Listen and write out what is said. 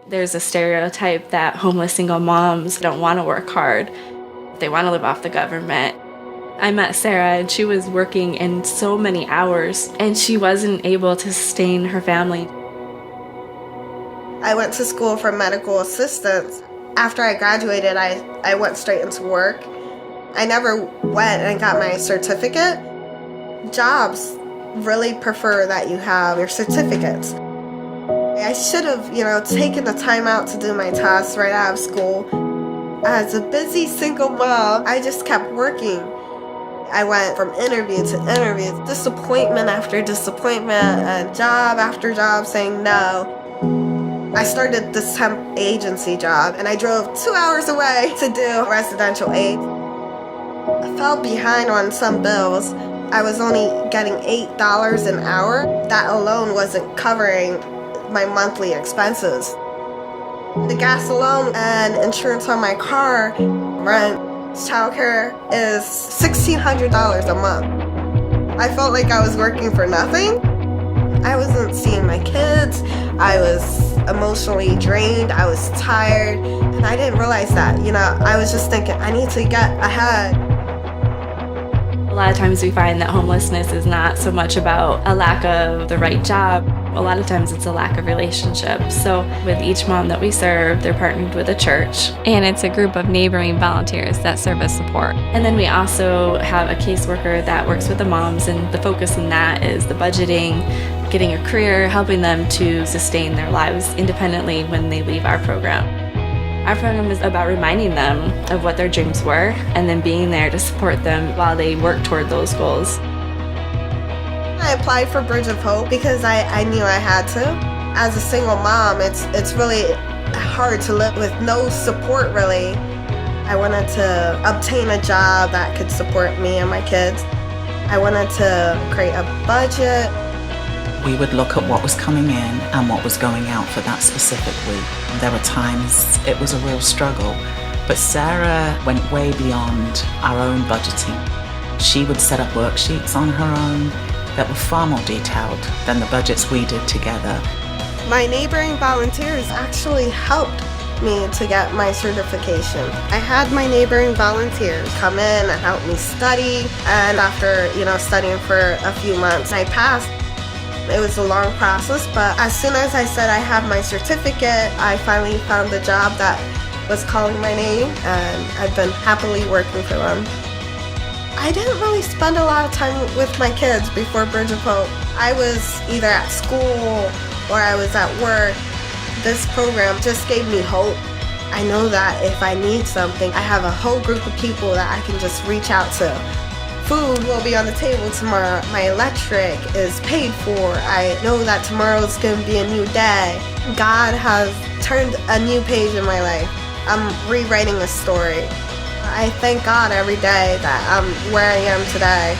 There's a stereotype that homeless single moms don't want to work hard. They want to live off the government. I met Sarah and she was working in so many hours and she wasn't able to sustain her family. I went to school for medical assistance. After I graduated, I went straight into work. I never went and got my certificate. Jobs really prefer that you have your certificates. I should have, taken the time out to do my tasks right out of school. As a busy single mom, I just kept working. I went from interview to interview, disappointment after disappointment, and job after job saying no. I started this temp agency job, and I drove 2 hours away to do residential aid. I fell behind on some bills. I was only getting $8 an hour. That alone wasn't covering my monthly expenses. The gas alone and insurance on my car, rent, childcare is $1,600 a month. I felt like I was working for nothing. I wasn't seeing my kids. I was emotionally drained. I was tired. And I didn't realize that. I was just thinking, I need to get ahead. A lot of times we find that homelessness is not so much about a lack of the right job. A lot of times it's a lack of relationships. So with each mom that we serve, they're partnered with a church. And it's a group of neighboring volunteers that serve as support. And then we also have a caseworker that works with the moms, and the focus in that is the budgeting, getting a career, helping them to sustain their lives independently when they leave our program. Our program is about reminding them of what their dreams were and then being there to support them while they work toward those goals. I applied for Bridge of Hope because I knew I had to. As a single mom, it's really hard to live with no support, really. I wanted to obtain a job that could support me and my kids. I wanted to create a budget. We would look at what was coming in and what was going out for that specific week. There were times it was a real struggle, but Sarah went way beyond our own budgeting. She would set up worksheets on her own that were far more detailed than the budgets we did together. My neighboring volunteers actually helped me to get my certification. I had my neighboring volunteers come in and help me study, and after studying for a few months, I passed. It was a long process, but as soon as I said I have my certificate, I finally found the job that was calling my name, and I've been happily working for them. I didn't really spend a lot of time with my kids before Bridge of Hope. I was either at school or I was at work. This program just gave me hope. I know that if I need something, I have a whole group of people that I can just reach out to. Food will be on the table tomorrow. My electric is paid for. I know that tomorrow's going to be a new day. God has turned a new page in my life. I'm rewriting a story. I thank God every day that I'm where I am today.